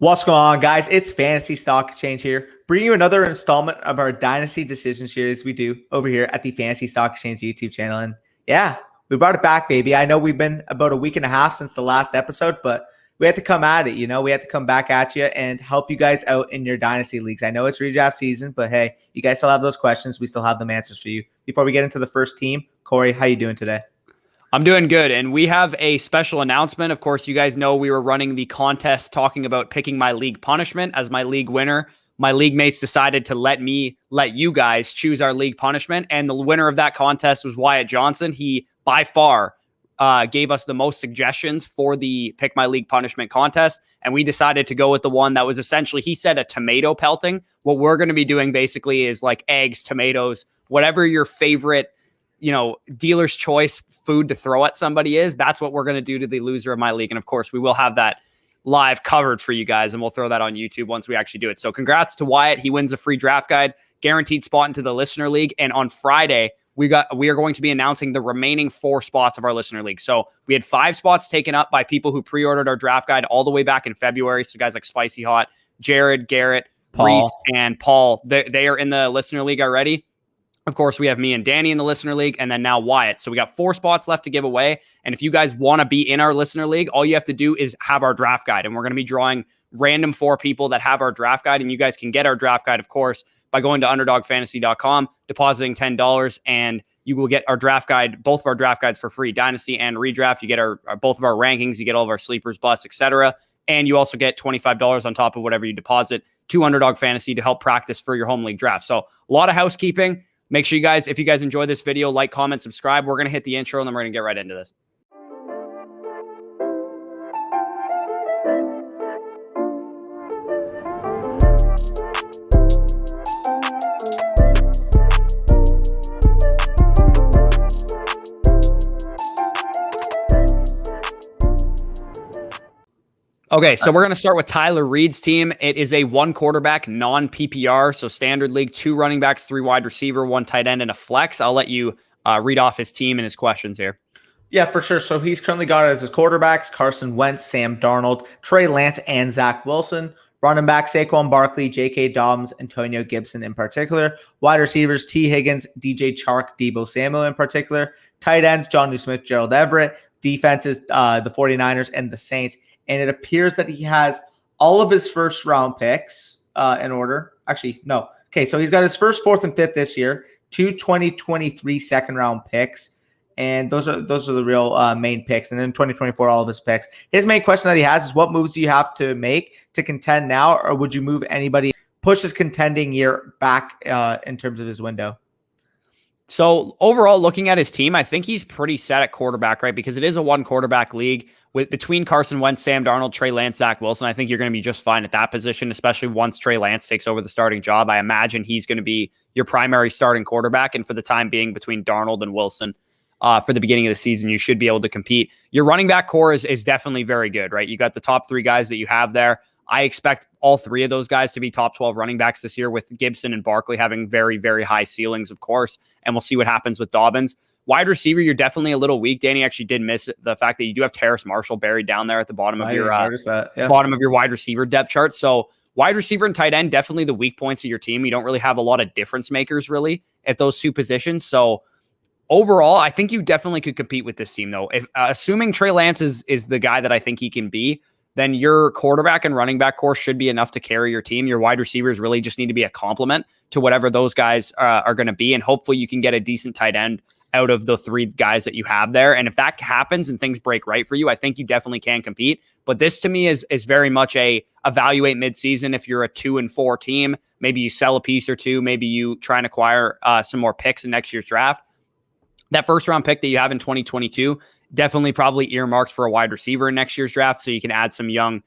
What's going on, guys? It's Fantasy Stock Exchange here, bringing you another installment of our Dynasty Decision Series we do over here at the Fantasy Stock Exchange YouTube channel. And yeah, we brought it back, baby. I know we've been about a week and a half since the last episode, but we had to come at it. We had to come back at you and help you guys out in your Dynasty leagues. I know it's redraft season, but hey, you guys still have those questions. We still have them answers for you. Before we get into the first team, Corey, how you doing today? I'm doing good, and we have a special announcement. Of course, you guys know we were running the contest talking about picking my league punishment as my league winner. My league mates decided to let you guys choose our league punishment, and the winner of that contest was Wyatt Johnson. He, by far, gave us the most suggestions for the Pick My League Punishment contest, and we decided to go with the one that was essentially, he said, a tomato pelting. What we're going to be doing basically is like eggs, tomatoes, whatever your favorite dealer's choice food to throw at somebody is. That's what we're going to do to the loser of my league. And of course, we will have that live covered for you guys, and we'll throw that on YouTube once we actually do it. So congrats to Wyatt. He wins a free draft guide, guaranteed spot into the listener league. And on Friday, we are going to be announcing the remaining 4 spots of our listener league. So we had 5 spots taken up by people who pre-ordered our draft guide all the way back in February. So guys like Spicy Hot, Jared, Garrett, Paul. Reese, and Paul, they are in the listener league already. Of course, we have me and Danny in the listener league, and then now Wyatt. So we got 4 spots left to give away. And if you guys want to be in our listener league, all you have to do is have our draft guide. And we're going to be drawing random 4 people that have our draft guide. And you guys can get our draft guide, of course, by going to underdogfantasy.com, depositing $10, and you will get our draft guide, both of our draft guides for free, Dynasty and Redraft. You get both of our rankings, you get all of our sleepers, busts, etc. And you also get $25 on top of whatever you deposit to Underdog Fantasy to help practice for your home league draft. So a lot of housekeeping. Make sure you guys, if you guys enjoy this video, like, comment, subscribe. We're going to hit the intro, and then we're going to get right into this. Okay, so we're going to start with Tyler Ried's team. It is a 1 quarterback, non-PPR, so standard league, 2 running backs, 3 wide receiver, 1 tight end, and a flex. I'll let you read off his team and his questions here. Yeah, for sure. So he's currently got as his quarterbacks Carson Wentz, Sam Darnold, Trey Lance, and Zach Wilson. Running back Saquon Barkley, J.K. Dobbins, Antonio Gibson in particular. Wide receivers T. Higgins, DJ Chark, Deebo Samuel in particular. Tight ends Jonnu Smith, Gerald Everett. Defenses the 49ers and the Saints. And it appears that he has all of his first round picks in order. Actually, no. Okay, so he's got his first, 4th, and 5th this year, 2 2023 second round picks. And those are the real main picks. And then 2024, all of his picks. His main question that he has is, what moves do you have to make to contend now? Or would you move anybody, push his contending year back in terms of his window? So overall, looking at his team, I think he's pretty set at quarterback, right? Because it is a 1 quarterback league between Carson Wentz, Sam Darnold, Trey Lance, Zach Wilson. I think you're going to be just fine at that position, especially once Trey Lance takes over the starting job. I imagine he's going to be your primary starting quarterback. And for the time being, between Darnold and Wilson for the beginning of the season, you should be able to compete. Your running back core is definitely very good, right? You got the top 3 guys that you have there. I expect all 3 of those guys to be top 12 running backs this year, with Gibson and Barkley having very, very high ceilings, of course. And we'll see what happens with Dobbins. Wide receiver, you're definitely a little weak. Danny actually did miss the fact that you do have Terrace Marshall buried down there at the bottom of your bottom of your wide receiver depth chart. So wide receiver and tight end, definitely the weak points of your team. You don't really have a lot of difference makers really at those 2 positions. So overall, I think you definitely could compete with this team, though. If assuming Trey Lance is the guy that I think he can be, then your quarterback and running back core should be enough to carry your team. Your wide receivers really just need to be a complement to whatever those guys are going to be. And hopefully you can get a decent tight end out of the 3 guys that you have there. And if that happens and things break right for you, I think you definitely can compete. But this to me is very much a evaluate midseason. If you're a 2-4 team, maybe you sell a piece or 2, maybe you try and acquire some more picks in next year's draft. That first round pick that you have in 2022, definitely probably earmarked for a wide receiver in next year's draft, so you can add some young,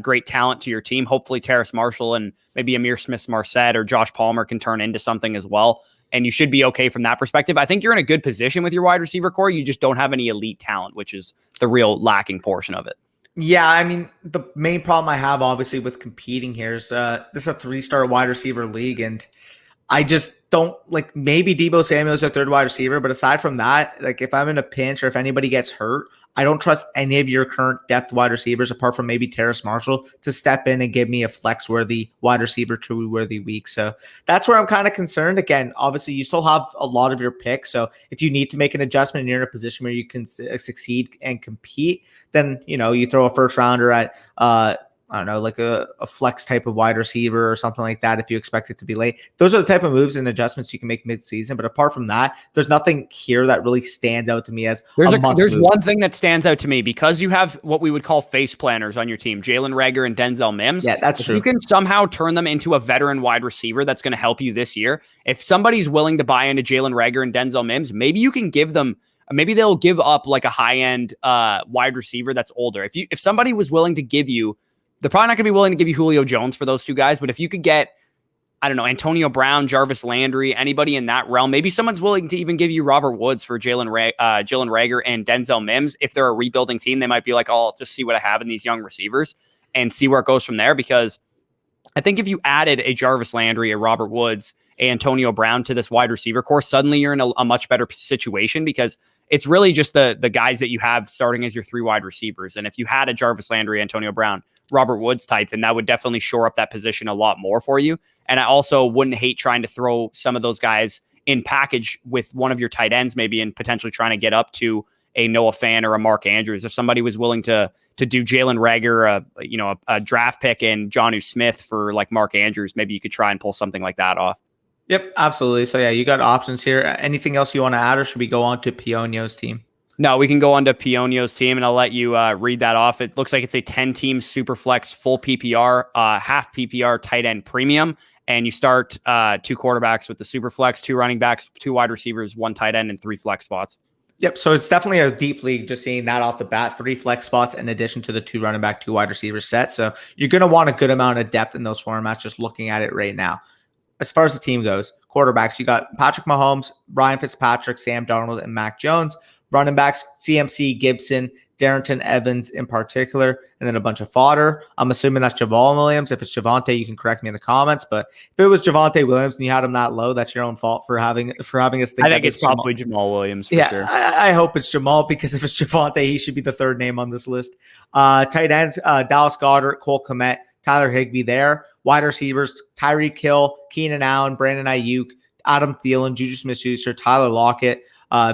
great talent to your team. Hopefully Terrace Marshall and maybe Amir Smith-Marset or Josh Palmer can turn into something as well. And you should be okay from that perspective. I think you're in a good position with your wide receiver core. You just don't have any elite talent, which is the real lacking portion of it. Yeah, I mean, the main problem I have, obviously, with competing here is this is a 3-star wide receiver league, and I just don't like, maybe Deebo Samuel's a third wide receiver, but aside from that, like if I'm in a pinch or if anybody gets hurt, I don't trust any of your current depth wide receivers apart from maybe Terrace Marshall to step in and give me a flex worthy wide receiver true worthy week. So that's where I'm kind of concerned. Again, obviously you still have a lot of your picks. So if you need to make an adjustment and you're in a position where you can succeed and compete, then, you throw a first rounder at, I don't know, like a flex type of wide receiver or something like that if you expect it to be late. Those are the type of moves and adjustments you can make mid-season. But apart from that, there's nothing here that really stands out to me as there's one thing that stands out to me because you have what we would call face planners on your team, Jalen Reagor and Denzel Mims. Yeah, that's true. You can somehow turn them into a veteran wide receiver that's going to help you this year. If somebody's willing to buy into Jalen Reagor and Denzel Mims, maybe you can give them. Maybe they'll give up like a high-end wide receiver that's older. If somebody was willing to give you, they're probably not going to be willing to give you Julio Jones for those two guys, but if you could get, I don't know, Antonio Brown, Jarvis Landry, anybody in that realm, maybe someone's willing to even give you Robert Woods for Jalen Reagor and Denzel Mims. If they're a rebuilding team, they might be like, oh, I'll just see what I have in these young receivers and see where it goes from there. Because I think if you added a Jarvis Landry, a Robert Woods, a Antonio Brown to this wide receiver course, suddenly you're in a much better situation because it's really just the guys that you have starting as your three wide receivers. And if you had a Jarvis Landry, Antonio Brown, Robert Woods type, then that would definitely shore up that position a lot more for you. And I also wouldn't hate trying to throw some of those guys in package with one of your tight ends, maybe, and potentially trying to get up to a Noah Fant or a Mark Andrews. If somebody was willing to do Jalen Reagor, a draft pick and Jonnu Smith for like Mark Andrews, maybe you could try and pull something like that off. Yep, absolutely. So yeah, you got options here. Anything else you want to add, or should we go on to Peonio's team? No, we can go on to Peonio's team, and I'll let you read that off. It looks like it's a 10-team Superflex full PPR, half PPR tight end premium, and you start 2 quarterbacks with the Superflex, 2 running backs, 2 wide receivers, 1 tight end, and 3 flex spots. Yep, so it's definitely a deep league, just seeing that off the bat, 3 flex spots in addition to the 2 running back, 2 wide receiver set. So you're going to want a good amount of depth in those formats just looking at it right now. As far as the team goes, quarterbacks, you got Patrick Mahomes, Ryan Fitzpatrick, Sam Darnold, and Mac Jones. Running backs, CMC, Gibson, Darrington Evans in particular, and then a bunch of fodder. I'm assuming that's Javon Williams. If it's Javonte, you can correct me in the comments. But if it was Javonte Williams and you had him that low, that's your own fault for having us think. I think it's probably Jamal Williams. For sure. I hope it's Jamal, because if it's Javonte, he should be the 3rd name on this list. Tight ends, Dallas Goedert, Cole Kmet, Tyler Higbee there. Wide receivers, Tyreek Hill, Keenan Allen, Brandon Ayuk, Adam Thielen, Juju Smith-Schuster, Tyler Lockett.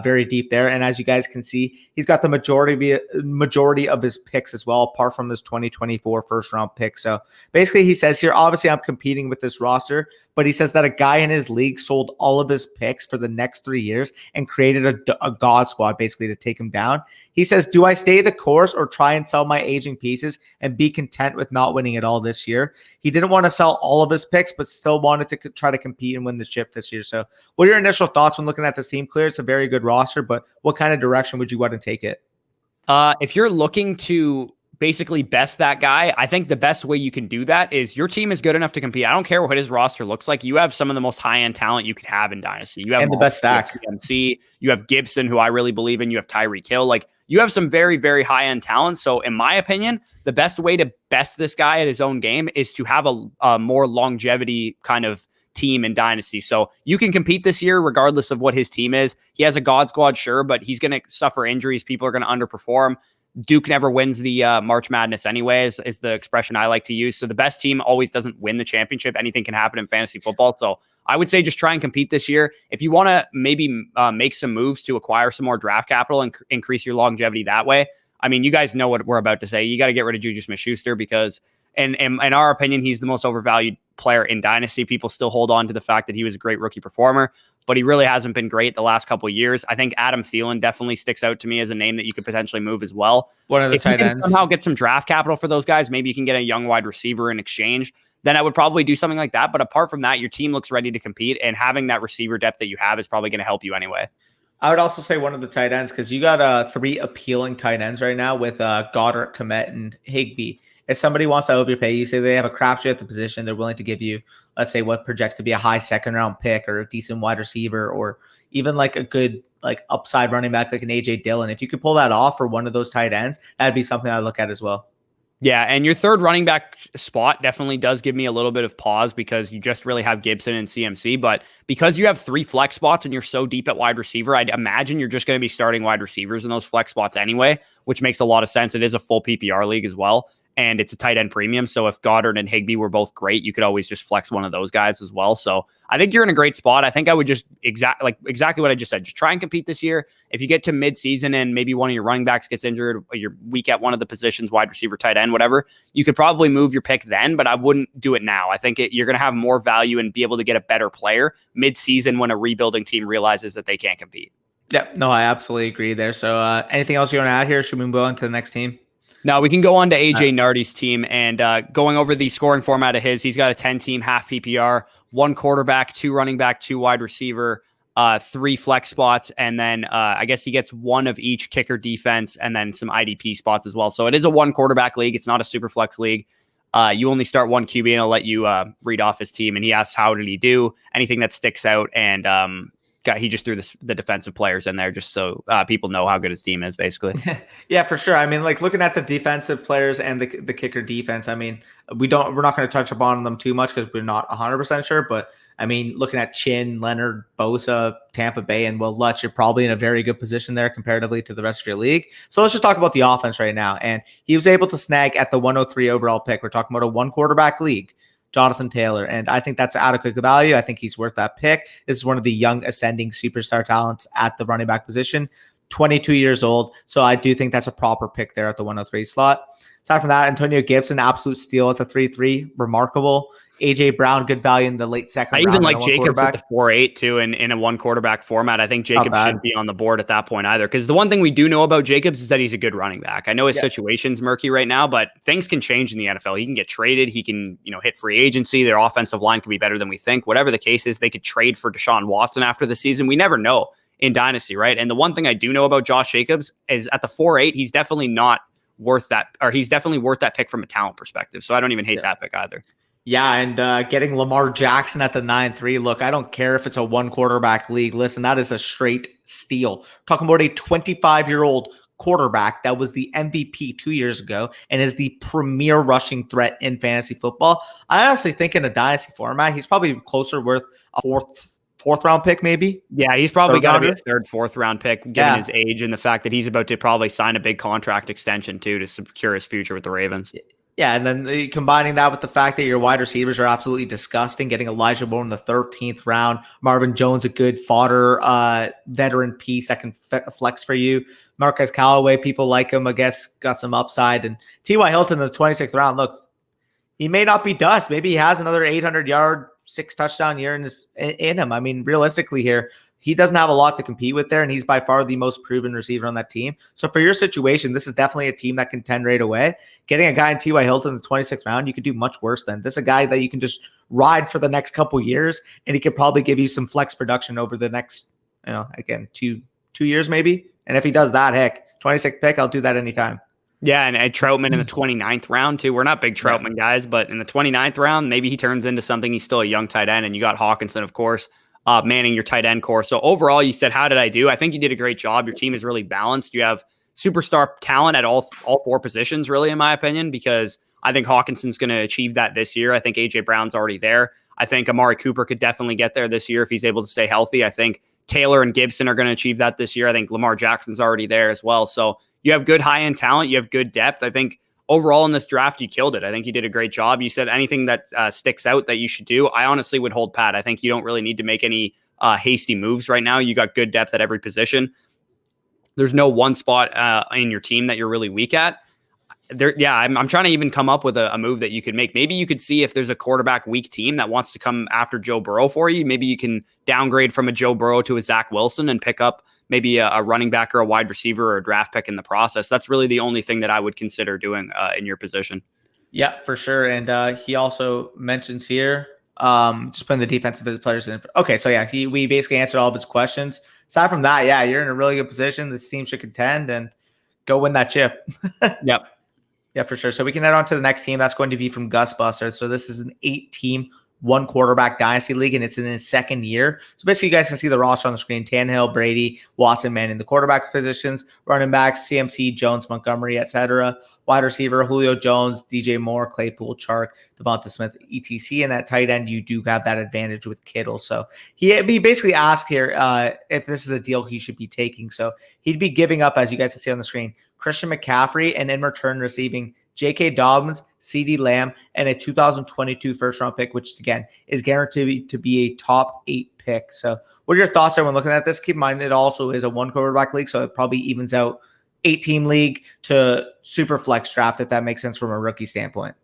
Very deep there. And as you guys can see, he's got the majority of his picks as well, apart from his 2024 first round pick. So basically he says here, obviously I'm competing with this roster, but he says that a guy in his league sold all of his picks for the next 3 years and created a God squad basically to take him down. He says, do I stay the course or try and sell my aging pieces and be content with not winning it all this year? He didn't want to sell all of his picks, but still wanted to try to compete and win the chip this year. So what are your initial thoughts when looking at this team? Clear, it's a very good roster, but what kind of direction would you want to take it? If you're looking to basically best that guy, I think the best way you can do that is your team is good enough to compete. I don't care what his roster looks like. You have some of the most high-end talent you could have in Dynasty. You have the best stack. MC. You have Gibson, who I really believe in. You have Tyreek Hill. Like, you have some very, very high-end talent. So in my opinion, the best way to best this guy at his own game is to have a more longevity kind of team in Dynasty. So you can compete this year regardless of what his team is. He has a God squad, sure, but he's going to suffer injuries. People are going to underperform. Duke never wins the March Madness anyways, is the expression I like to use. So the best team always doesn't win the championship. Anything can happen in fantasy football. So I would say just try and compete this year. If you want to maybe make some moves to acquire some more draft capital and increase your longevity that way, I mean, you guys know what we're about to say. You got to get rid of Juju Smith-Schuster because in our opinion, he's the most overvalued player in Dynasty. People still hold on to the fact that he was a great rookie performer, but he really hasn't been great the last couple of years. I think Adam Thielen definitely sticks out to me as a name that you could potentially move as well. One of the tight ends. If you can somehow get some draft capital for those guys, maybe you can get a young wide receiver in exchange, then I would probably do something like that. But apart from that, your team looks ready to compete, and having that receiver depth that you have is probably going to help you anyway. I would also say one of the tight ends, because you got 3 appealing tight ends right now with Goddard, Kmet, and Higbee. If somebody wants to overpay, you say they have a crapshoot at the position, they're willing to give you, let's say, what projects to be a high 2nd round pick or a decent wide receiver, or even like a good like upside running back like an AJ Dillon. If you could pull that off for one of those tight ends, that'd be something I'd look at as well. Yeah, and your third running back spot definitely does give me a little bit of pause because you just really have Gibson and CMC. But because you have 3 flex spots and you're so deep at wide receiver, I'd imagine you're just going to be starting wide receivers in those flex spots anyway, which makes a lot of sense. It is a full PPR league as well, and it's a tight end premium. So if Goddard and Higbee were both great, you could always just flex one of those guys as well. So I think you're in a great spot. I think I would just exactly what I just said. Just try and compete this year. If you get to mid-season and maybe one of your running backs gets injured, or you're weak at one of the positions, wide receiver, tight end, whatever, you could probably move your pick then, but I wouldn't do it now. I think you're going to have more value and be able to get a better player mid-season when a rebuilding team realizes that they can't compete. Yeah, no, I absolutely agree there. So anything else you want to add here? Should we move on to the next team? Now we can go on to AJ Nardi's team and going over the scoring format of his. He's got a 10-team half PPR, 1 quarterback, 2 running back, 2 wide receiver, 3 flex spots, and then I guess he gets 1 of each kicker, defense, and then some IDP spots as well. So it is a 1 quarterback league. It's not a super flex league. You only start 1 QB, and I'll let you read off his team. And he asks, how did he do? Anything that sticks out, and he just threw the defensive players in there just so people know how good his team is, basically. Yeah, for sure. I mean, like looking at the defensive players and the kicker defense, I mean, we're not going to touch upon them too much because we're not 100% sure. But I mean, looking at Chin, Leonard, Bosa, Tampa Bay, and Will Lutz, you're probably in a very good position there comparatively to the rest of your league. So let's just talk about the offense right now. And he was able to snag at the 103 overall pick. We're talking about a 1 quarterback league, Jonathan Taylor. And I think that's adequate value. I think he's worth that pick. This is one of the young ascending superstar talents at the running back position, 22 years old. So I do think that's a proper pick there at the 103 slot. Aside from that, Antonio Gibson, absolute steal at the 3-3. Remarkable. AJ Brown, good value in the late second round. I even like Jacobs at the 4-8 too in a 1 quarterback format. I think Jacobs shouldn't be on the board at that point either. Because the one thing we do know about Jacobs is that he's a good running back. I know his situation's murky right now, but things can change in the NFL. He can get traded. He can, hit free agency. Their offensive line could be better than we think. Whatever the case is, they could trade for Deshaun Watson after the season. We never know in Dynasty, right? And the one thing I do know about Josh Jacobs is at the 4-8, he's definitely not worth that, or he's definitely worth that pick from a talent perspective. So I don't even hate that pick either. Yeah, and getting Lamar Jackson at the 9-3. Look, I don't care if it's a 1 quarterback league. Listen, that is a straight steal. Talking about a 25-year-old quarterback that was the MVP 2 years ago and is the premier rushing threat in fantasy football. I honestly think in a dynasty format, he's probably closer worth a fourth round pick, maybe. Yeah, he's probably got to be a 3rd, 4th round pick, given his age and the fact that he's about to probably sign a big contract extension too to secure his future with the Ravens. Yeah, and then combining that with the fact that your wide receivers are absolutely disgusting, getting Elijah Moore in the 13th round, Marvin Jones, a good fodder veteran piece that can flex for you. Marquez Callaway, people like him, I guess, got some upside. And T.Y. Hilton in the 26th round, look, he may not be dust. Maybe he has another 800-yard, 6-touchdown year in him. I mean, realistically here, he doesn't have a lot to compete with there, and he's by far the most proven receiver on that team. So for your situation, this is definitely a team that can contend right away. Getting a guy in T.Y. Hilton in the 26th round, you could do much worse than. This is a guy that you can just ride for the next couple years, and he could probably give you some flex production over the next, again, two years maybe. And if he does that, heck, 26th pick, I'll do that anytime. Yeah, and Troutman in the 29th round too. We're not big Troutman guys, but in the 29th round, maybe he turns into something. He's still a young tight end, and you got Hawkinson, of course, manning your tight end core. So overall, you said, how did I do? I think you did a great job. Your team is really balanced. You have superstar talent at all 4 positions, really, in my opinion, because I think Hawkinson's going to achieve that this year. I think AJ Brown's already there. I think Amari Cooper could definitely get there this year if he's able to stay healthy. I think Taylor and Gibson are going to achieve that this year. I think Lamar Jackson's already there as well. So you have good high-end talent. You have good depth. I think overall in this draft, you killed it. I think you did a great job. You said anything that sticks out that you should do. I honestly would hold pat. I think you don't really need to make any hasty moves right now. You got good depth at every position. There's no one spot in your team that you're really weak at. I'm trying to even come up with a move that you could make. Maybe you could see if there's a quarterback weak team that wants to come after Joe Burrow for you. Maybe you can downgrade from a Joe Burrow to a Zach Wilson and pick up maybe a running back or a wide receiver or a draft pick in the process. That's really the only thing that I would consider doing in your position. Yeah, for sure. And he also mentions here, just putting the defensive players in. Okay, so yeah, we basically answered all of his questions. Aside from that, yeah, you're in a really good position. This team should contend and go win that chip. Yep. Yeah, for sure. So we can head on to the next team. That's going to be from GusBuster. So this is an 8-team one quarterback dynasty league, and it's in his second year. So basically, you guys can see the roster on the screen: Tannehill, Brady, Watson, manning the quarterback positions, running backs, CMC, Jones, Montgomery, etc. Wide receiver, Julio Jones, DJ Moore, Claypool, Chark, Devonta Smith, etc. And at tight end, you do have that advantage with Kittle. So he basically asked here if this is a deal he should be taking. So he'd be giving up, as you guys can see on the screen, Christian McCaffrey, and in return receiving J.K. Dobbins, CeeDee Lamb, and a 2022 first-round pick, which, again, is guaranteed to be a top 8 pick. So what are your thoughts when looking at this? Keep in mind, it also is a one-quarterback league, so it probably evens out 8-team league to super flex draft, if that makes sense from a rookie standpoint.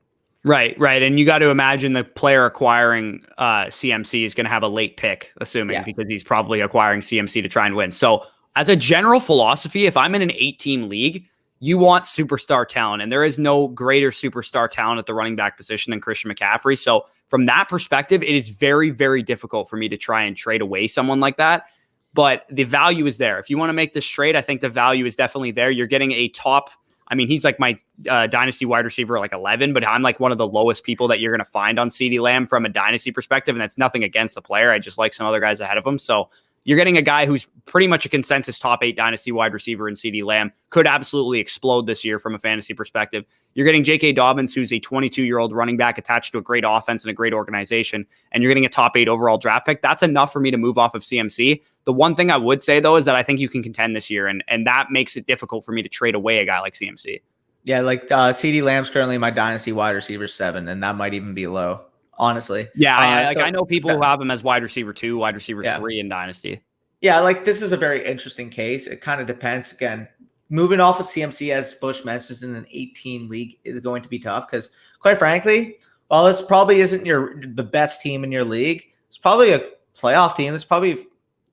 Right. And you got to imagine the player acquiring CMC is going to have a late pick, assuming, because he's probably acquiring CMC to try and win. So as a general philosophy, if I'm in an 8-team league, you want superstar talent, and there is no greater superstar talent at the running back position than Christian McCaffrey. So from that perspective, it is very, very difficult for me to try and trade away someone like that. But the value is there. If you want to make this trade, I think the value is definitely there. You're getting a top, I mean, he's like my dynasty wide receiver, like 11, but I'm like one of the lowest people that you're going to find on CeeDee Lamb from a dynasty perspective. And that's nothing against the player. I just like some other guys ahead of him. So you're getting a guy who's pretty much a consensus top 8 dynasty wide receiver in CeeDee Lamb, could absolutely explode this year from a fantasy perspective. You're getting J.K. Dobbins, who's a 22-year-old running back attached to a great offense and a great organization, and you're getting a top 8 overall draft pick. That's enough for me to move off of CMC. The one thing I would say, though, is that I think you can contend this year, and that makes it difficult for me to trade away a guy like CMC. Yeah, like CeeDee Lamb's currently my dynasty wide receiver 7, and that might even be low, honestly. Yeah, I know people who have him as wide receiver 2, wide receiver 3 in dynasty. Yeah, like this is a very interesting case. It kind of depends. Again, moving off of CMC, as Bush mentions, in an 8-team league is going to be tough because, quite frankly, while this probably isn't the best team in your league, it's probably a playoff team. It's probably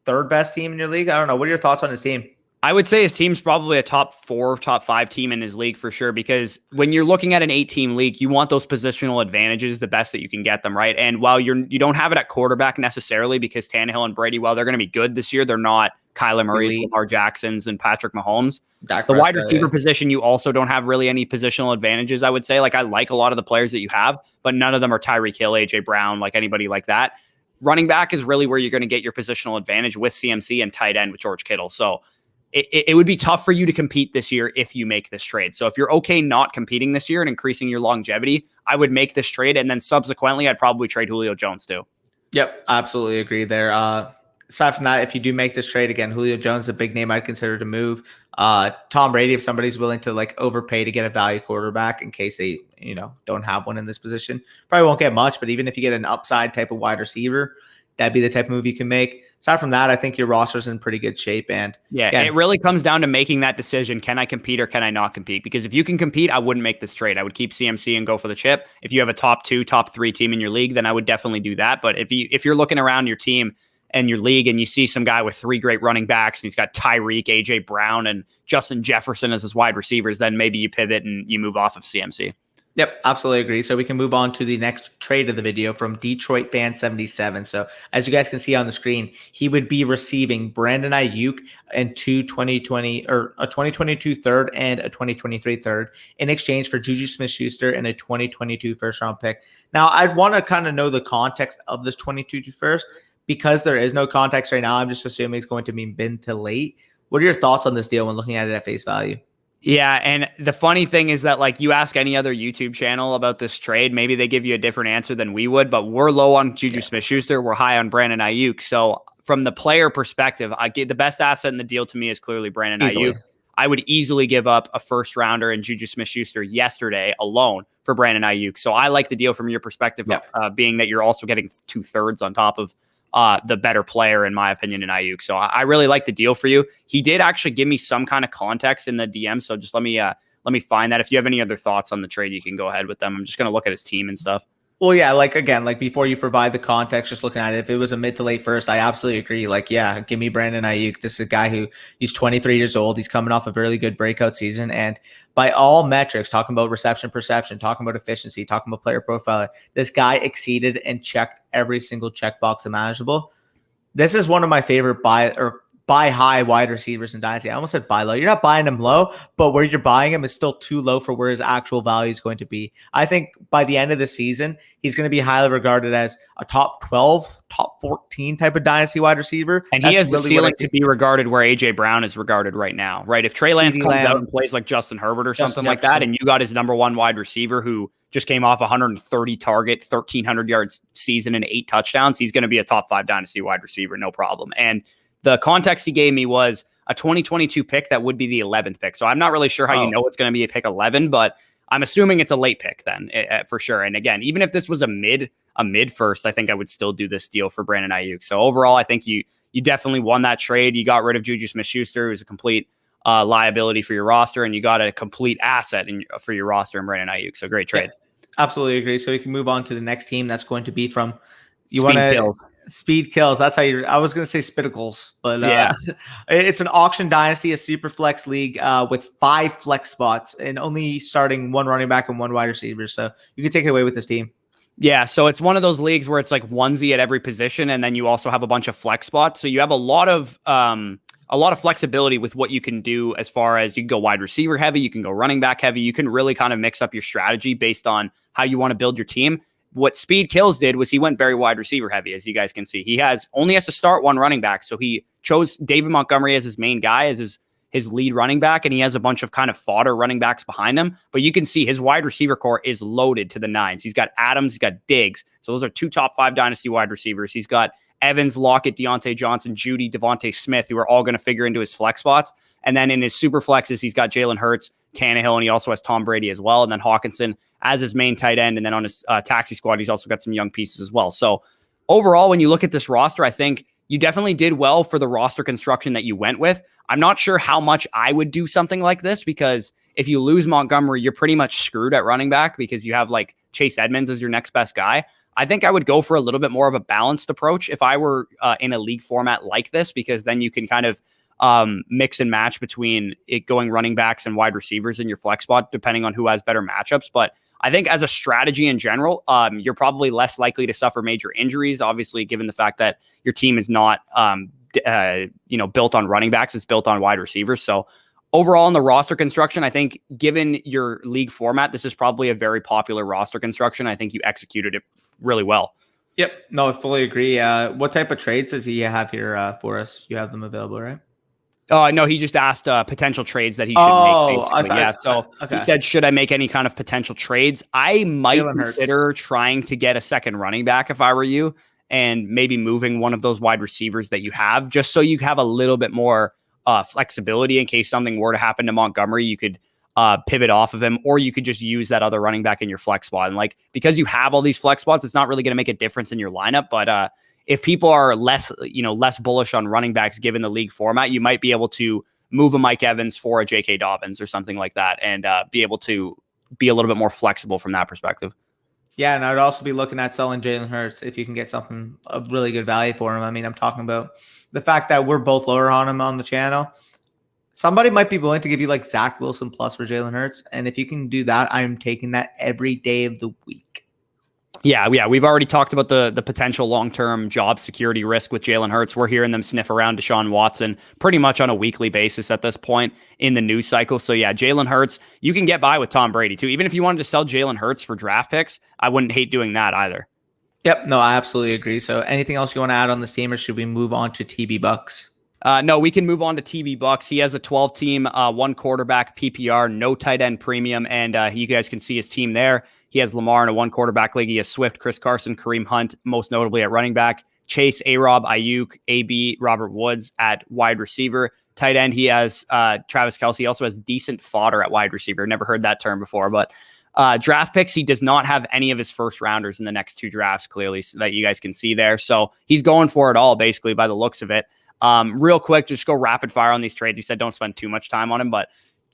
third best team in your league. I don't know. What are your thoughts on his team? I would say his team's probably a top 4, top 5 team in his league for sure, because when you're looking at an 8-team league, you want those positional advantages the best that you can get them, right? And while you don't have it at quarterback necessarily, because Tannehill and Brady, while they're going to be good this year, they're not Kyler Murray's, Lamar Jackson's, and Patrick Mahomes. The wide receiver position, you also don't have really any positional advantages, I would say. Like, I like a lot of the players that you have, but none of them are Tyreek Hill, AJ Brown, like anybody like that. Running back is really where you're going to get your positional advantage with CMC, and tight end with George Kittle. So it would be tough for you to compete this year if you make this trade. So if you're okay not competing this year and increasing your longevity, I would make this trade. And then subsequently, I'd probably trade Julio Jones too. Yep, absolutely agree there. Aside from that, if you do make this trade, again, Julio Jones is a big name I'd consider to move. Tom Brady, if somebody's willing to like overpay to get a value quarterback in case they, don't have one in this position, probably won't get much. But even if you get an upside type of wide receiver, that'd be the type of move you can make. Aside from that, I think your roster's in pretty good shape. And it really comes down to making that decision. Can I compete or can I not compete? Because if you can compete, I wouldn't make this trade. I would keep CMC and go for the chip. If you have a top 2, top 3 team in your league, then I would definitely do that. But if you're looking around your team and your league and you see some guy with 3 great running backs and he's got Tyreek, AJ Brown, and Justin Jefferson as his wide receivers, then maybe you pivot and you move off of CMC. Yep, absolutely agree. So we can move on to the next trade of the video from Detroit Fan 77. So as you guys can see on the screen, he would be receiving Brandon Ayuk and a 2022 third and a 2023 third in exchange for Juju Smith-Schuster and a 2022 first round pick. Now, I'd want to kind of know the context of this 22 first, because there is no context right now. I'm just assuming it's going to be mid to late. What are your thoughts on this deal when looking at it at face value? Yeah, and the funny thing is that, like, you ask any other YouTube channel about this trade, maybe they give you a different answer than we would, but we're low on Juju Smith-Schuster. We're high on Brandon Ayuk. So from the player perspective, I get the best asset in the deal to me is clearly Brandon Ayuk. I would easily give up a first rounder and Juju Smith-Schuster yesterday alone for Brandon Ayuk. So I like the deal from your perspective, being that you're also getting 2/3 on top of the better player, in my opinion, in Ayuk. So I really like the deal for you. He did actually give me some kind of context in the DM. So just let me find that. If you have any other thoughts on the trade, you can go ahead with them. I'm just going to look at his team and stuff. Well, yeah, like before you provide the context, just looking at it, if it was a mid to late first, I absolutely agree. Like, yeah, give me Brandon Ayuk. This is a guy he's 23 years old. He's coming off a really good breakout season. And by all metrics, talking about reception perception, talking about efficiency, talking about player profiling, this guy exceeded and checked every single checkbox imaginable. This is one of my favorite buy high wide receivers in Dynasty. I almost said buy low. You're not buying them low, but where you're buying him is still too low for where his actual value is going to be. I think by the end of the season, he's going to be highly regarded as a top 12, top 14 type of Dynasty wide receiver. And he has the ceiling to be regarded where A.J. Brown is regarded right now, right? If Trey Lance comes out and plays like Justin Herbert or something like that, and you got his number one wide receiver who just came off 130 target, 1,300 yards season and 8 touchdowns, he's going to be a top 5 Dynasty wide receiver, no problem. And the context he gave me was a 2022 pick that would be the 11th pick. So I'm not really sure how you know it's going to be a pick 11, but I'm assuming it's a late pick then for sure. And again, even if this was a mid first, I think I would still do this deal for Brandon Ayuk. So overall, I think you definitely won that trade. You got rid of Juju Smith-Schuster, who's a complete liability for your roster, and you got a complete asset for your roster in Brandon Ayuk. So great trade. Yeah, absolutely agree. So we can move on to the next team. That's going to be from SpdKlz. That's how I was going to say SpdKlz, but it's an auction dynasty, a super flex league with 5 flex spots and only starting 1 running back and 1 wide receiver. So you can take it away with this team. Yeah, so it's one of those leagues where it's like onesie at every position, and then you also have a bunch of flex spots. So you have a lot of flexibility with what you can do as far as you can go wide receiver heavy, you can go running back heavy. You can really kind of mix up your strategy based on how you want to build your team. What SpdKlz did was he went very wide receiver heavy, as you guys can see. He only has to start 1 running back, so he chose David Montgomery as his main guy, as his lead running back, and he has a bunch of kind of fodder running backs behind him. But you can see his wide receiver core is loaded to the 9s. He's got Adams, he's got Diggs. So those are 2 top 5 dynasty wide receivers. He's got Evans, Lockett, Deontay Johnson, Judy, Devontae Smith, who are all going to figure into his flex spots. And then in his super flexes, he's got Jalen Hurts, Tannehill, and he also has Tom Brady as well. And then Hawkinson as his main tight end. And then on his taxi squad, he's also got some young pieces as well. So overall, when you look at this roster, I think you definitely did well for the roster construction that you went with. I'm not sure how much I would do something like this, because if you lose Montgomery, you're pretty much screwed at running back because you have like Chase Edmonds as your next best guy. I think I would go for a little bit more of a balanced approach if I were in a league format like this, because then you can kind of mix and match between it going running backs and wide receivers in your flex spot, depending on who has better matchups. But I think as a strategy in general, you're probably less likely to suffer major injuries, obviously, given the fact that your team is not built on running backs, it's built on wide receivers. So overall in the roster construction, I think given your league format, this is probably a very popular roster construction. I think you executed it really well. Yep. No, I fully agree. What type of trades does he have here for us? You have them available, right? No, he just asked potential trades that he should make, basically. He said, should I make any kind of potential trades? I might consider trying to get a second running back if I were you, and maybe moving one of those wide receivers that you have, just so you have a little bit more flexibility in case something were to happen to Montgomery. You could pivot off of him, or you could just use that other running back in your flex spot. And like, because you have all these flex spots, it's not really going to make a difference in your lineup. But if people are less bullish on running backs given the league format, you might be able to move a Mike Evans for a J.K. Dobbins or something like that, and be able to be a little bit more flexible from that perspective. Yeah, and I would also be looking at selling Jalen Hurts if you can get something of really good value for him. I mean, I'm talking about the fact that we're both lower on him on the channel. Somebody might be willing to give you like Zach Wilson plus for Jalen Hurts, and if you can do that, I'm taking that every day of the week. Yeah, we've already talked about the potential long-term job security risk with Jalen Hurts. We're hearing them sniff around Deshaun Watson pretty much on a weekly basis at this point in the news cycle. So yeah, Jalen Hurts, you can get by with Tom Brady too. Even if you wanted to sell Jalen Hurts for draft picks, I wouldn't hate doing that either. Yep, no, I absolutely agree. So anything else you want to add on this team, or should we move on to TBBucs? No, we can move on to TBBucs. He has a 12-team, 1 quarterback PPR, no tight end premium, and you guys can see his team there. He has Lamar in a 1 quarterback league. He has Swift, Chris Carson, Kareem Hunt, most notably at running back, Chase, A-Rob, Ayuk, AB, Robert Woods at wide receiver. Tight end, he has Travis Kelce. He also has decent fodder at wide receiver. Never heard that term before, but draft picks, he does not have any of his first rounders in the next 2 drafts, clearly, so that you guys can see there. So he's going for it all, basically, by the looks of it. Real quick, just go rapid fire on these trades. He said don't spend too much time on him, but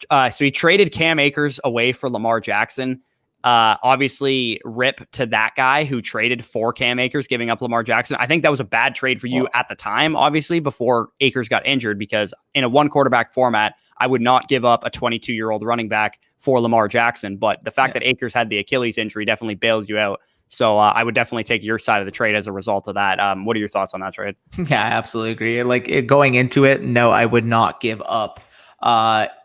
so he traded Cam Akers away for Lamar Jackson. Obviously, rip to that guy who traded for Cam Akers, giving up Lamar Jackson. I think that was a bad trade for you at the time, obviously, before Akers got injured, because in a 1 quarterback format, I would not give up a 22-year-old running back for Lamar Jackson. But the fact that Akers had the Achilles injury definitely bailed you out. So I would definitely take your side of the trade as a result of that. What are your thoughts on that trade? Yeah, I absolutely agree. Going into it, no, I would not give up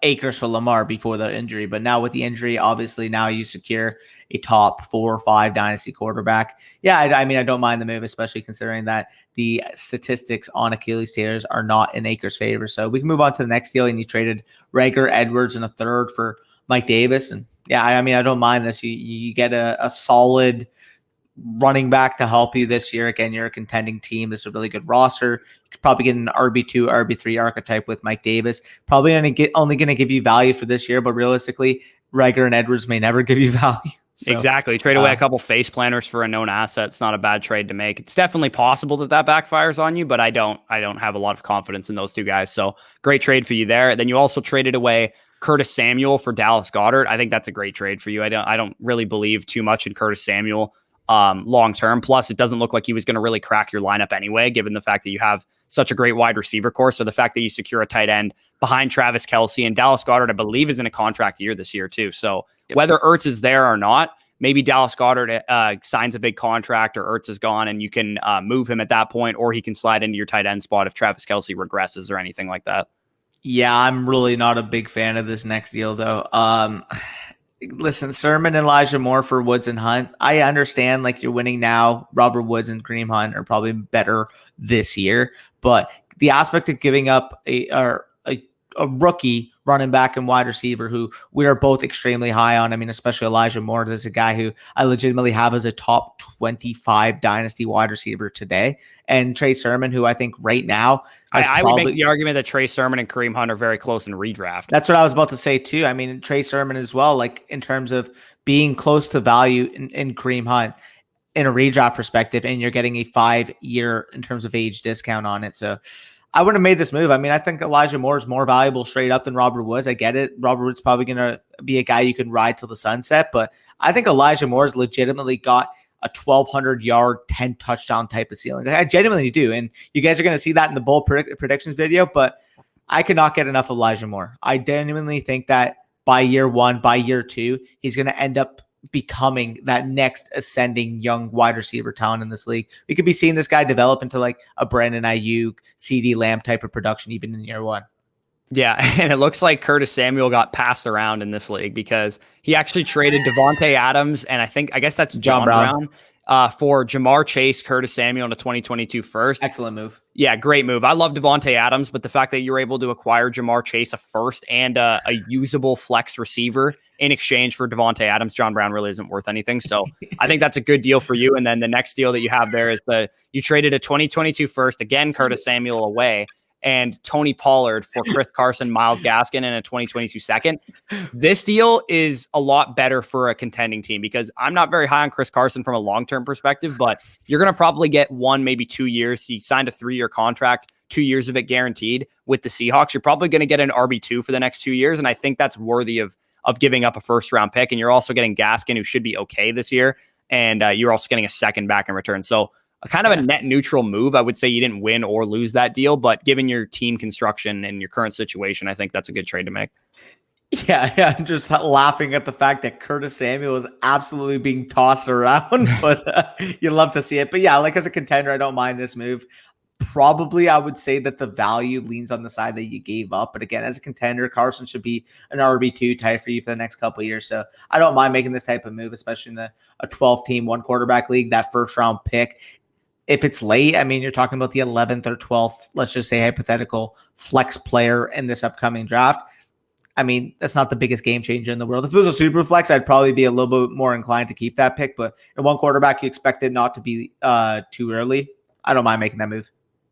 Akers for Lamar before the injury. But now with the injury, obviously now you secure a top 4 or 5 dynasty quarterback. Yeah, I mean, I don't mind the move, especially considering that the statistics on Achilles tears are not in Akers' favor. So we can move on to the next deal. And you traded Rager, Edwards, and a third for Mike Davis. And yeah, I mean, I don't mind this. You get a solid running back to help you this year. Again, you're a contending team. This is a really good roster. You could probably get an RB2, RB3 archetype with Mike Davis. Probably only going to give you value for this year, but realistically, Rager and Edwards may never give you value. So, exactly. Trade away a couple face planners for a known asset. It's not a bad trade to make. It's definitely possible that backfires on you, but I don't have a lot of confidence in those two guys. So great trade for you there. Then you also traded away Curtis Samuel for Dallas Goedert. I think that's a great trade for you. I don't really believe too much in Curtis Samuel long term. Plus, it doesn't look like he was going to really crack your lineup anyway, given the fact that you have such a great wide receiver core. So the fact that you secure a tight end behind TBBucs and Dallas Goedert, I believe, is in a contract year this year too. So whether Ertz is there or not, maybe Dallas Goedert signs a big contract or Ertz is gone and you can move him at that point, or he can slide into your tight end spot if TBBucs regresses or anything like that. Yeah, I'm really not a big fan of this next deal though. Listen, Sermon and Elijah Moore for Woods and Hunt. I understand like you're winning now. Robert Woods and Kareem Hunt are probably better this year, but the aspect of giving up a rookie running back and wide receiver who we are both extremely high on. I mean, especially Elijah Moore. This is a guy who I legitimately have as a top 25 dynasty wide receiver today. And Trey Sermon, who I think right now I would make the argument that Trey Sermon and Kareem Hunt are very close in redraft. That's what I was about to say too. I mean, Trey Sermon as well, like in terms of being close to value in Kareem Hunt in a redraft perspective, and you're getting a 5-year in terms of age discount on it. So I wouldn't have made this move. I mean, I think Elijah Moore is more valuable straight up than Robert Woods. I get it. Robert Woods probably going to be a guy you can ride till the sunset, but I think Elijah Moore has legitimately got a 1,200-yard, 10-touchdown type of ceiling. I genuinely do, and you guys are going to see that in the bold predictions video, but I cannot get enough of Elijah Moore. I genuinely think that by year 1, by year 2, he's going to end up becoming that next ascending young wide receiver talent in this league. We could be seeing this guy develop into like a Brandon Ayuk, CD Lamb type of production even in year 1. Yeah, and it looks like Curtis Samuel got passed around in this league because he actually traded Devontae Adams and I guess that's John Brown for Jamar Chase, Curtis Samuel in a 2022 first. Excellent move. Yeah, great move. I love Devontae Adams, but the fact that you're able to acquire Jamar Chase, a first and a usable flex receiver in exchange for Devontae Adams, John Brown really isn't worth anything. So I think that's a good deal for you. And then the next deal that you have there is you traded a 2022 first, again, Curtis Samuel away, and Tony Pollard for Chris Carson, Myles Gaskin, and a 2022 second. This deal is a lot better for a contending team because I'm not very high on Chris Carson from a long-term perspective, but you're going to probably get 1, maybe 2 years. He signed a 3-year contract, 2 years of it guaranteed with the Seahawks. You're probably going to get an RB2 for the next 2 years, and I think that's worthy of giving up a first-round pick, and you're also getting Gaskin, who should be okay this year, and you're also getting a second back in return. So kind of a net neutral move. I would say you didn't win or lose that deal, but given your team construction and your current situation, I think that's a good trade to make. Yeah, I'm just laughing at the fact that Curtis Samuel is absolutely being tossed around, but you love to see it. But yeah, like as a contender, I don't mind this move. Probably I would say that the value leans on the side that you gave up. But again, as a contender, Carson should be an RB2 type for you for the next couple of years. So I don't mind making this type of move, especially in a 12-team, 1-quarterback league, that first-round pick. If it's late, I mean, you're talking about the 11th or 12th, let's just say hypothetical flex player in this upcoming draft. I mean, that's not the biggest game changer in the world. If it was a super flex, I'd probably be a little bit more inclined to keep that pick. But in 1 quarterback, you expect it not to be too early. I don't mind making that move.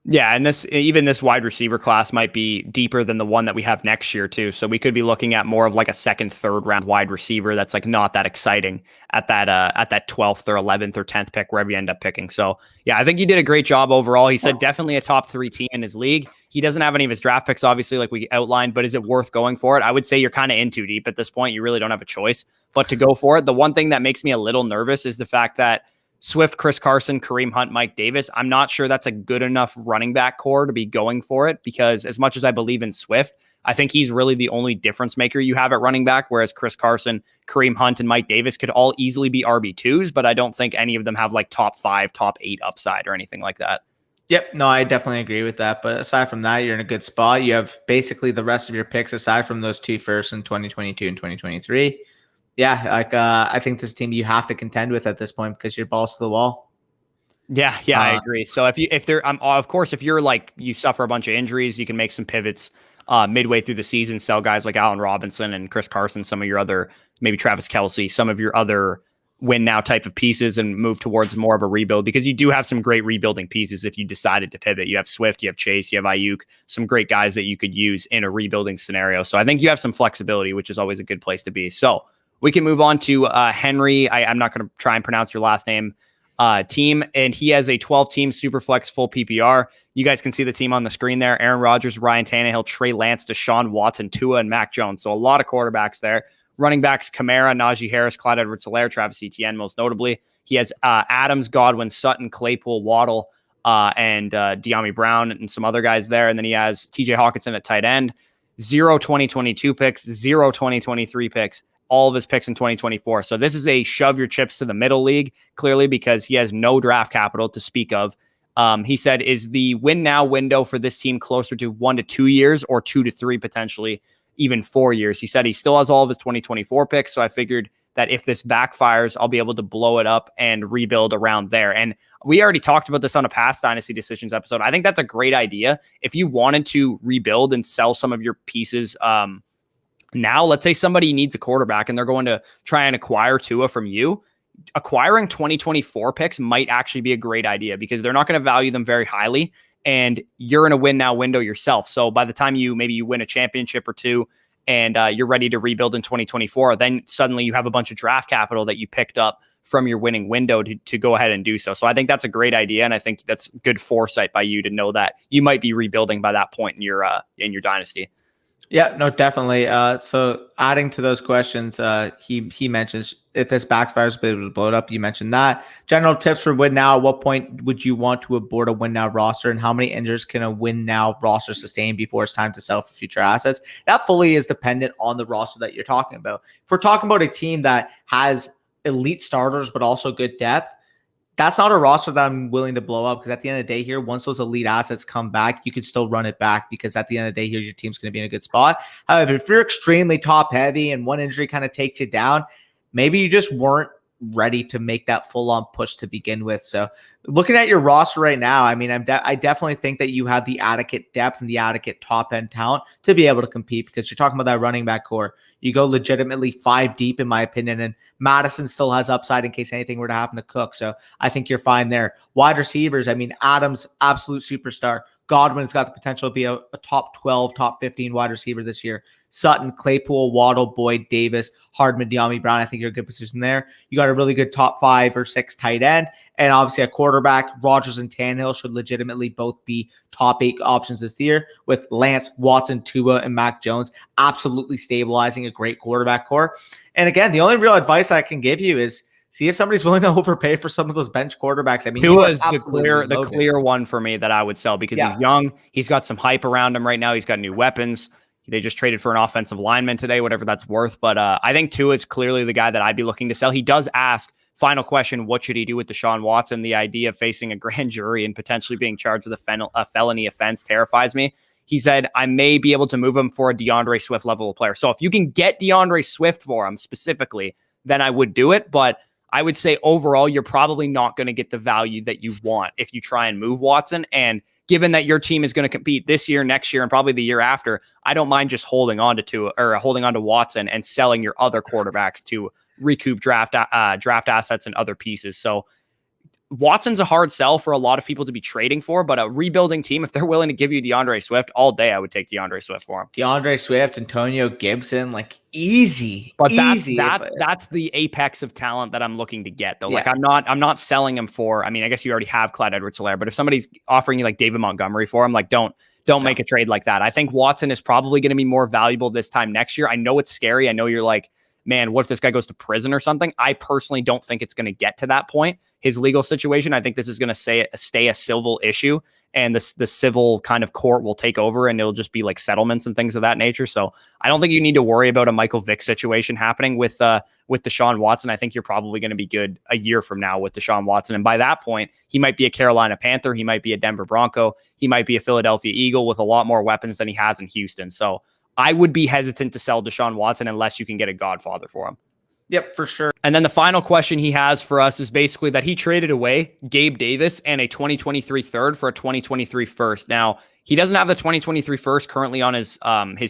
Yeah, and this wide receiver class might be deeper than the one that we have next year too. So we could be looking at more of like a 2nd, 3rd round wide receiver that's like not that exciting at that 12th or 11th or 10th pick, wherever you end up picking. So yeah, I think he did a great job overall. He said definitely a top 3 team in his league. He doesn't have any of his draft picks, obviously, like we outlined, but is it worth going for it? I would say you're kind of in too deep at this point. You really don't have a choice but to go for it. The one thing that makes me a little nervous is the fact that Swift, Chris Carson, Kareem Hunt, Mike Davis. I'm not sure that's a good enough running back core to be going for it, because as much as I believe in Swift, I think he's really the only difference maker you have at running back, whereas Chris Carson, Kareem Hunt, and Mike Davis could all easily be RB2s, but I don't think any of them have like top 5, top 8 upside or anything like that. Yep, no, I definitely agree with that. But aside from that, you're in a good spot. You have basically the rest of your picks aside from those 2 firsts in 2022 and 2023. Yeah, like I think this team you have to contend with at this point because you're balls to the wall. Yeah, I agree. So if they're of course, if you're like you suffer a bunch of injuries, you can make some pivots midway through the season, sell guys like Allen Robinson and Chris Carson, some of your other, maybe Travis Kelce, some of your other win now type of pieces, and move towards more of a rebuild, because you do have some great rebuilding pieces if you decided to pivot. You have Swift, you have Chase, you have Ayuk, some great guys that you could use in a rebuilding scenario. So I think you have some flexibility, which is always a good place to be. So we can move on to Henry. I'm not going to try and pronounce your last name. Team, and he has a 12-team Superflex full PPR. You guys can see the team on the screen there: Aaron Rodgers, Ryan Tannehill, Trey Lance, Deshaun Watson, Tua, and Mac Jones. So a lot of quarterbacks there. Running backs: Kamara, Najee Harris, Clyde Edwards-Helaire, Travis Etienne, most notably. He has Adams, Godwin, Sutton, Claypool, Waddle, and De'Ami Brown, and some other guys there. And then he has TJ Hawkinson at tight end. 0 2022 picks, 0 2023 picks. All of his picks in 2024. So this is a shove your chips to the middle league, clearly, because he has no draft capital to speak of. He said, is the win now window for this team closer to 1 to 2 years, or 2 to 3, potentially even 4 years? He said he still has all of his 2024 picks. So I figured that if this backfires, I'll be able to blow it up and rebuild around there. And we already talked about this on a past Dynasty Decisions episode. I think that's a great idea. If you wanted to rebuild and sell some of your pieces, now, let's say somebody needs a quarterback and they're going to try and acquire Tua from you. Acquiring 2024 picks might actually be a great idea, because they're not going to value them very highly, and you're in a win now window yourself. So by the time you win a championship or two and you're ready to rebuild in 2024, then suddenly you have a bunch of draft capital that you picked up from your winning window to go ahead and do so. So I think that's a great idea, and I think that's good foresight by you to know that you might be rebuilding by that point in your dynasty. Yeah, no, definitely. So adding to those questions, he mentions if this backfires, be able to blow it up. You mentioned that. General tips for win now. At what point would you want to abort a win now roster, and how many injuries can a win now roster sustain before it's time to sell for future assets? That fully is dependent on the roster that you're talking about. If we're talking about a team that has elite starters but also good depth, that's not a roster that I'm willing to blow up, because at the end of the day here, once those elite assets come back, you can still run it back, because at the end of the day here, your team's going to be in a good spot. However, if you're extremely top heavy and one injury kind of takes you down, maybe you just weren't ready to make that full on push to begin with. So looking at your roster right now, I mean, I definitely think that you have the adequate depth and the adequate top end talent to be able to compete, because you're talking about that running back core. You go legitimately 5 deep, in my opinion, and Madison still has upside in case anything were to happen to Cook. So I think you're fine there. Wide receivers, I mean, Adams, absolute superstar. Godwin's got the potential to be a top 12, top 15 wide receiver this year. Sutton, Claypool, Waddle, Boyd, Davis, Hardman, De'Ami Brown. I think you're in a good position there. You got a really good top 5 or 6 tight end. And obviously a quarterback, Rodgers and Tannehill should legitimately both be top 8 options this year, with Lance, Watson, Tua, and Mac Jones absolutely stabilizing a great quarterback core. And again, the only real advice I can give you is see if somebody's willing to overpay for some of those bench quarterbacks. I mean, Tua is the clear one for me that I would sell, because he's young. He's got some hype around him right now. He's got new weapons. They just traded for an offensive lineman today, whatever that's worth. But I think Tua is clearly the guy that I'd be looking to sell. He does ask, final question, what should he do with Deshaun Watson? The idea of facing a grand jury and potentially being charged with a felony offense terrifies me. He said, I may be able to move him for a DeAndre Swift level of player. So if you can get DeAndre Swift for him specifically, then I would do it. But I would say overall, you're probably not going to get the value that you want if you try and move Watson. And given that your team is going to compete this year, next year, and probably the year after, I don't mind just holding on to Watson and selling your other quarterbacks to recoup draft assets and other pieces. So Watson's a hard sell for a lot of people to be trading for, but a rebuilding team, if they're willing to give you DeAndre Swift all day, I would take DeAndre Swift for him. DeAndre Swift, Antonio Gibson, like easy. But that's the apex of talent that I'm looking to get, though. Yeah. Like I'm not selling him for. I mean, I guess you already have Clyde Edwards-Helaire, but if somebody's offering you like David Montgomery for him, like don't make a trade like that. I think Watson is probably going to be more valuable this time next year. I know it's scary. I know you're like, man, what if this guy goes to prison or something? I personally don't think it's going to get to that point, his legal situation. I think this is going to stay a civil issue, and the civil kind of court will take over, and it'll just be like settlements and things of that nature. So I don't think you need to worry about a Michael Vick situation happening with Deshaun Watson. I think you're probably going to be good a year from now with Deshaun Watson. And by that point, he might be a Carolina Panther. He might be a Denver Bronco. He might be a Philadelphia Eagle with a lot more weapons than he has in Houston. So I would be hesitant to sell Deshaun Watson unless you can get a godfather for him. Yep, for sure. And then the final question he has for us is basically that he traded away Gabe Davis and a 2023 third for a 2023 first. Now, he doesn't have the 2023 first currently on his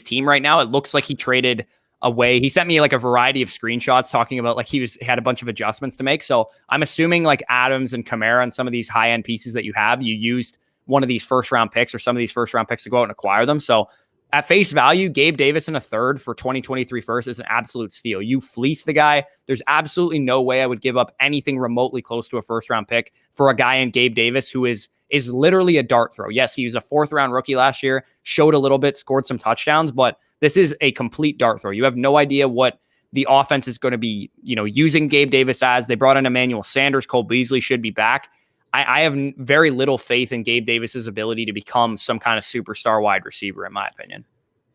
team right now. It looks like he traded away. He sent me like a variety of screenshots talking about like he had a bunch of adjustments to make. So I'm assuming like Adams and Kamara and some of these high-end pieces that you have, you used one of these first-round picks or some of these first-round picks to go out and acquire them. So at face value, Gabe Davis in a third for 2023 first is an absolute steal. You fleece the guy. There's absolutely no way I would give up anything remotely close to a first round pick for a guy in Gabe Davis who is literally a dart throw. Yes, he was a 4th round rookie last year, showed a little bit, scored some touchdowns, but this is a complete dart throw. You have no idea what the offense is going to be, using Gabe Davis as. They brought in Emmanuel Sanders. Cole Beasley should be back. I have very little faith in Gabe Davis's ability to become some kind of superstar wide receiver, in my opinion.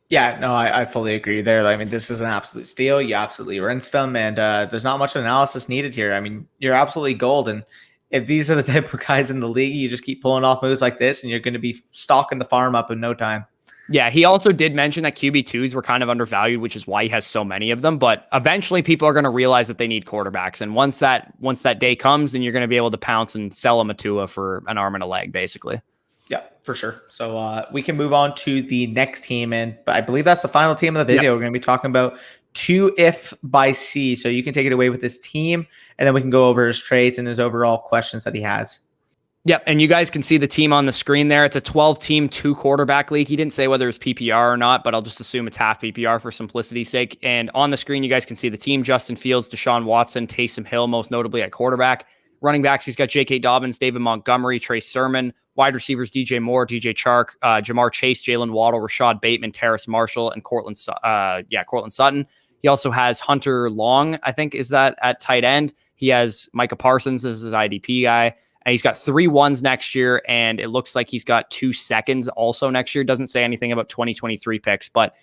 Yeah, no, I fully agree there. I mean, this is an absolute steal. You absolutely rinsed them, and there's not much analysis needed here. I mean, you're absolutely gold. And if these are the type of guys in the league, you just keep pulling off moves like this, and you're going to be stocking the farm up in no time. Yeah, he also did mention that QB2s were kind of undervalued, which is why he has so many of them. But eventually people are going to realize that they need quarterbacks. And once that day comes, then you're going to be able to pounce and sell a Tua for an arm and a leg, basically. Yeah, for sure. So we can move on to the next team. And I believe that's the final team of the video. Yep. We're going to be talking about Twoifbysea. So you can take it away with this team, and then we can go over his trades and his overall questions that he has. Yep, and you guys can see the team on the screen there. It's a 12-team, 2-quarterback league. He didn't say whether it's PPR or not, but I'll just assume it's half PPR for simplicity's sake. And on the screen, you guys can see the team: Justin Fields, Deshaun Watson, Taysom Hill, most notably at quarterback. Running backs, he's got J.K. Dobbins, David Montgomery, Trey Sermon. Wide receivers, DJ Moore, DJ Chark, Jamar Chase, Jalen Waddle, Rashad Bateman, Terrace Marshall, and Courtland Sutton. He also has Hunter Long, I think, is that at tight end. He has Micah Parsons as his IDP guy. And he's got 3 1s next year, and it looks like he's got 2 seconds also next year. Doesn't say anything about 2023 picks, but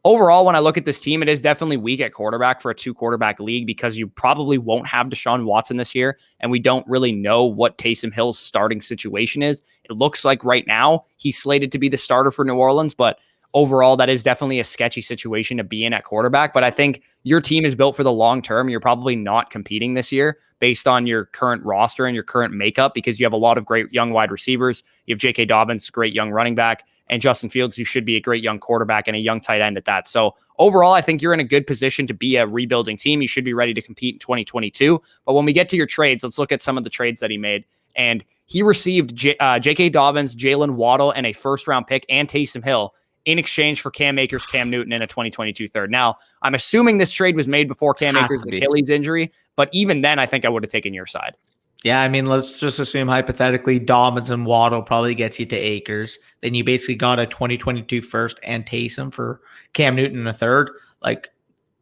overall, when I look at this team, it is definitely weak at quarterback for a 2-quarterback league because you probably won't have Deshaun Watson this year, and we don't really know what Taysom Hill's starting situation is. It looks like right now he's slated to be the starter for New Orleans, but overall, that is definitely a sketchy situation to be in at quarterback. But I think your team is built for the long term. You're probably not competing this year based on your current roster and your current makeup because you have a lot of great young wide receivers. You have J.K. Dobbins, great young running back, and Justin Fields, who should be a great young quarterback and a young tight end at that. So overall, I think you're in a good position to be a rebuilding team. You should be ready to compete in 2022. But when we get to your trades, let's look at some of the trades that he made. And he received J.K. Dobbins, Jalen Waddle, and a first-round pick and Taysom Hill in exchange for Cam Akers, Cam Newton, and a 2022 third. Now, I'm assuming this trade was made before Cam Akers' Achilles injury, but even then, I think I would have taken your side. Yeah, I mean, let's just assume hypothetically Dobbins and Waddle probably gets you to Akers. Then you basically got a 2022 first and Taysom for Cam Newton in a third. Like,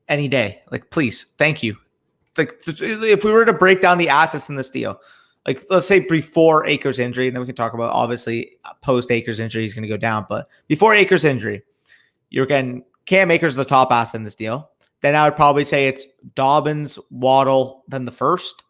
any day. Like, please, thank you. Like, if we were to break down the assets in this deal, like, let's say before Akers' injury, and then we can talk about, obviously, post Akers' injury, he's going to go down. But before Akers' injury, you're getting Cam Akers the top asset in this deal. Then I would probably say it's Dobbins, Waddle, then the first.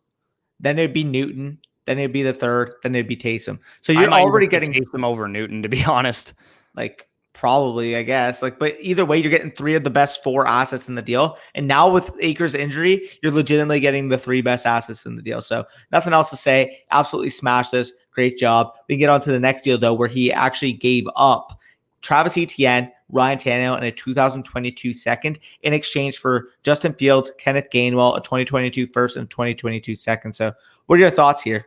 Then it'd be Newton. Then it'd be the third. Then it'd be Taysom. So you're already getting Taysom over Newton, to be honest. Like, probably, I guess. Like, but either way, you're getting 3 of the best 4 assets in the deal. And now with Akers' injury, you're legitimately getting the 3 best assets in the deal. So nothing else to say. Absolutely smashed this. Great job. We can get on to the next deal, though, where he actually gave up Travis Etienne, Ryan Tannehill, and a 2022 second in exchange for Justin Fields, Kenneth Gainwell, a 2022 first and 2022 second. So what are your thoughts here?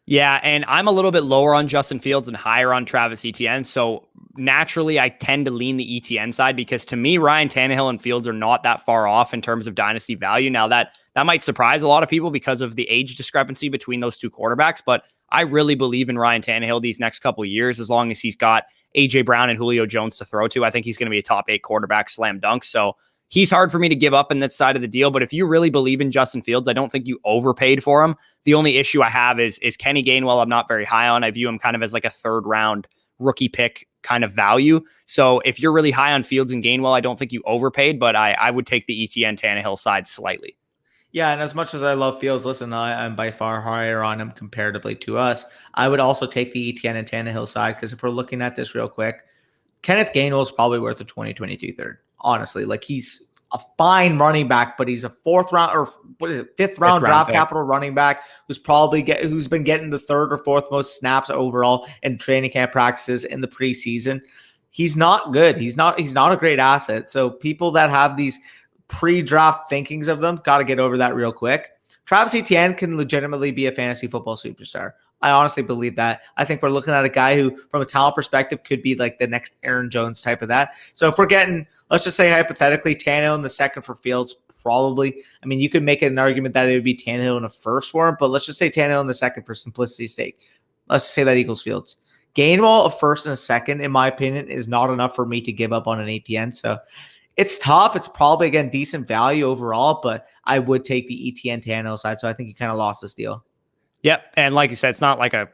Yeah, and I'm a little bit lower on Justin Fields and higher on Travis Etienne. So naturally, I tend to lean the Etienne side because to me, Ryan Tannehill and Fields are not that far off in terms of dynasty value. Now, that might surprise a lot of people because of the age discrepancy between those 2 quarterbacks, but I really believe in Ryan Tannehill these next couple of years as long as he's got A.J. Brown and Julio Jones to throw to. I think he's going to be a top 8 quarterback, slam dunk. So he's hard for me to give up in that side of the deal. But if you really believe in Justin Fields, I don't think you overpaid for him. The only issue I have is Kenny Gainwell. I'm not very high on. I view him kind of as like a 3rd round rookie pick kind of value. So if you're really high on Fields and Gainwell, I don't think you overpaid, but I would take the ETN Tannehill side slightly. Yeah, and as much as I love Fields, listen, I'm by far higher on him comparatively to us. I would also take the ETN and Tannehill side, because if we're looking at this real quick, Kenneth Gainwell is probably worth a 2022 third. Honestly, like, he's a fine running back, but he's a 4th round or what is it, 5th round draft capital running back who's been getting the 3rd or 4th most snaps overall in training camp practices in the preseason. He's not good. He's not a great asset. So people that have these pre-draft thinkings of them got to get over that real quick. Travis Etienne can legitimately be a fantasy football superstar. I honestly believe that. I think we're looking at a guy who, from a talent perspective, could be like the next Aaron Jones type of that. So if we're getting, let's just say hypothetically, Tannehill in the 2nd for Fields, probably. I mean, you could make an argument that it would be Tannehill in a 1st for him, but let's just say Tannehill in the 2nd for simplicity's sake. Let's just say that equals Fields. Gainwell a 1st and a 2nd, in my opinion, is not enough for me to give up on an ATN. So it's tough. It's probably, again, decent value overall, but I would take the ETN Tannehill side. So I think you kind of lost this deal. Yep. And like you said, it's not like a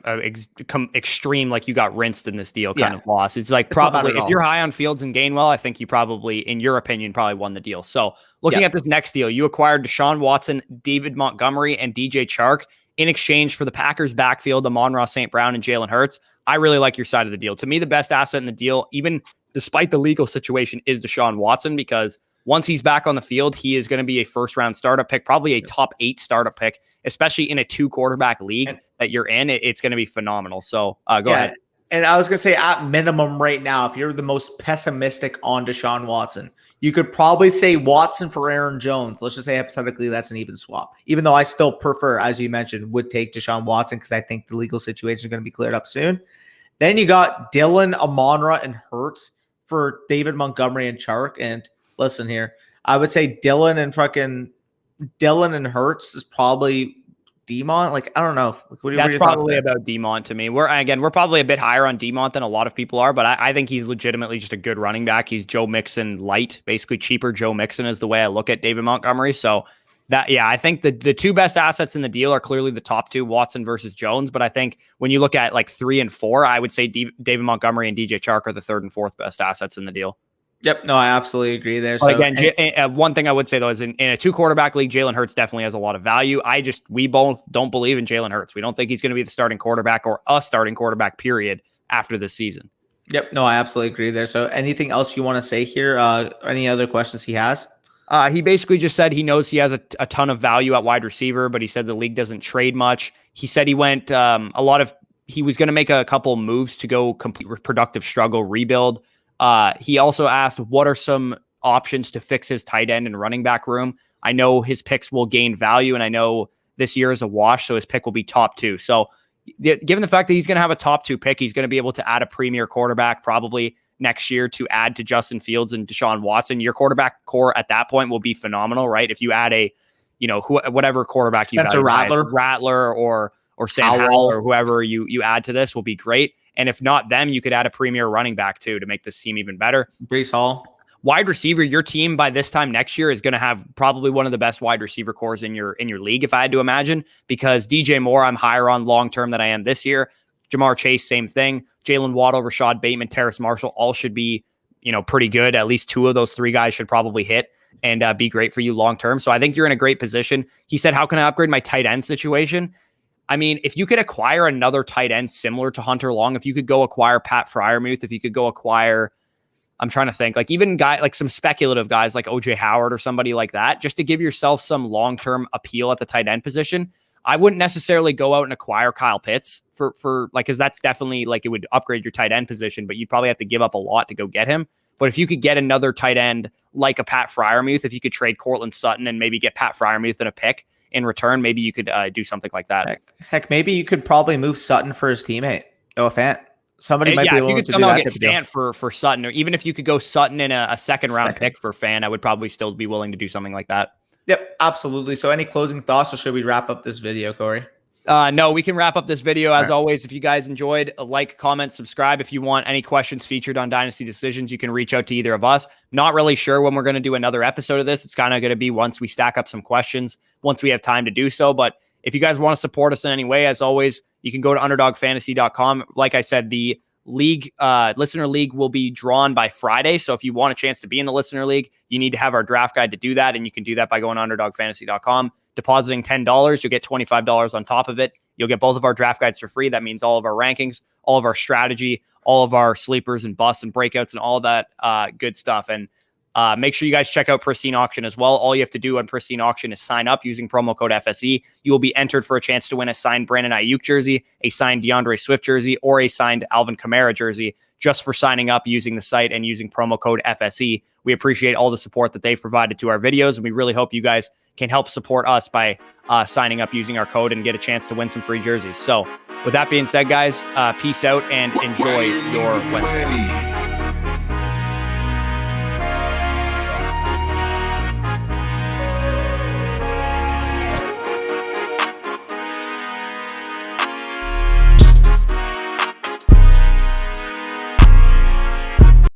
extreme, like you got rinsed in this deal kind of loss. It's like, probably if you're high on Fields and Gainwell, I think you probably, in your opinion, probably won the deal. So looking at this next deal, you acquired Deshaun Watson, David Montgomery, and DJ Chark in exchange for the Packers backfield, Amon-Ra St. Brown and Jalen Hurts. I really like your side of the deal. To me, the best asset in the deal, even despite the legal situation, is Deshaun Watson, because once he's back on the field, he is going to be a 1st round startup pick, probably a top 8 startup pick, especially in a 2 quarterback league that you're in. It's going to be phenomenal. So go ahead. And I was going to say, at minimum right now, if you're the most pessimistic on Deshaun Watson, you could probably say Watson for Aaron Jones. Let's just say hypothetically that's an even swap. Even though I still prefer, as you mentioned, would take Deshaun Watson, because I think the legal situation is going to be cleared up soon. Then you got Dylan, Amon-Ra, and Hurts for David Montgomery and Chark. And listen here, I would say Dylan and Hurts is probably Demont. Like, I don't know. That's probably about Demont to me. We're probably a bit higher on Demont than a lot of people are, but I think he's legitimately just a good running back. He's Joe Mixon light, basically cheaper Joe Mixon is the way I look at David Montgomery. So I think the 2 best assets in the deal are clearly the top 2, Watson versus Jones. But I think when you look at like 3 and 4, I would say David Montgomery and DJ Chark are the 3rd and 4th best assets in the deal. Yep. No, I absolutely agree there. So again, one thing I would say though is in a 2 quarterback league, Jalen Hurts definitely has a lot of value. We both don't believe in Jalen Hurts. We don't think he's going to be the starting quarterback or a starting quarterback period after this season. Yep. No, I absolutely agree there. So anything else you want to say here? Any other questions he has? He basically just said he knows he has a ton of value at wide receiver, but he said the league doesn't trade much. He said he went he was going to make a couple moves to go complete productive struggle rebuild. He also asked, what are some options to fix his tight end and running back room? I know his picks will gain value, and I know this year is a wash, so his pick will be top 2. So given the fact that he's going to have a top 2 pick, he's going to be able to add a premier quarterback probably next year to add to Justin Fields and Deshaun Watson. Your quarterback core at that point will be phenomenal, right? If you add whatever quarterback you add, Rattler or Sam Howell or whoever you add to this will be great. And if not them, you could add a premier running back too to make this team even better. Breece Hall. Wide receiver, your team by this time next year is going to have probably one of the best wide receiver cores in your league, if I had to imagine, because DJ Moore, I'm higher on long-term than I am this year. Jamar Chase, same thing. Jalen Waddle, Rashad Bateman, Terrace Marshall, all should be, pretty good. At least 2 of those 3 guys should probably hit and be great for you long-term. So I think you're in a great position. He said, how can I upgrade my tight end situation? I mean, if you could acquire another tight end similar to Hunter Long, if you could go acquire Pat Freiermuth, if you could go acquire, I'm trying to think, like even some speculative guys like OJ Howard or somebody like that, just to give yourself some long-term appeal at the tight end position. I wouldn't necessarily go out and acquire Kyle Pitts for because that's definitely like it would upgrade your tight end position, but you'd probably have to give up a lot to go get him. But if you could get another tight end like a Pat Freiermuth, if you could trade Cortland Sutton and maybe get Pat Freiermuth in a pick in return, maybe you could do something like that. Heck, maybe you could probably move Sutton for his teamate, Noah Fant. Somebody might be able to do that. Yeah, you could somehow get Fant for Sutton, or even if you could go Sutton in a second round pick for Fant, I would probably still be willing to do something like that. Yep, absolutely. So any closing thoughts, or should we wrap up this video, Corey? No, we can wrap up this video. As All right. always, if you guys enjoyed, like, comment, subscribe. If you want any questions featured on Dynasty Decisions, you can reach out to either of us. Not really sure when we're going to do another episode of this. It's kind of going to be once we stack up some questions, once we have time to do so. But if you guys want to support us in any way, as always, you can go to underdogfantasy.com. Like I said, the league, listener league will be drawn by Friday. So if you want a chance to be in the listener league, you need to have our draft guide to do that. And you can do that by going to underdogfantasy.com. Depositing $10, you'll get $25 on top of it. You'll get both of our draft guides for free. That means all of our rankings, all of our strategy, all of our sleepers and busts and breakouts and all that good stuff. And make sure you guys check out Pristine Auction as well. All you have to do on Pristine Auction is sign up using promo code FSE. You will be entered for a chance to win a signed Brandon Ayuk jersey, a signed DeAndre Swift jersey, or a signed Alvin Kamara jersey just for signing up using the site and using promo code FSE. We appreciate all the support that they've provided to our videos, and we really hope you guys can help support us by signing up using our code and get a chance to win some free jerseys. So with that being said, guys, peace out and enjoy your Wednesday.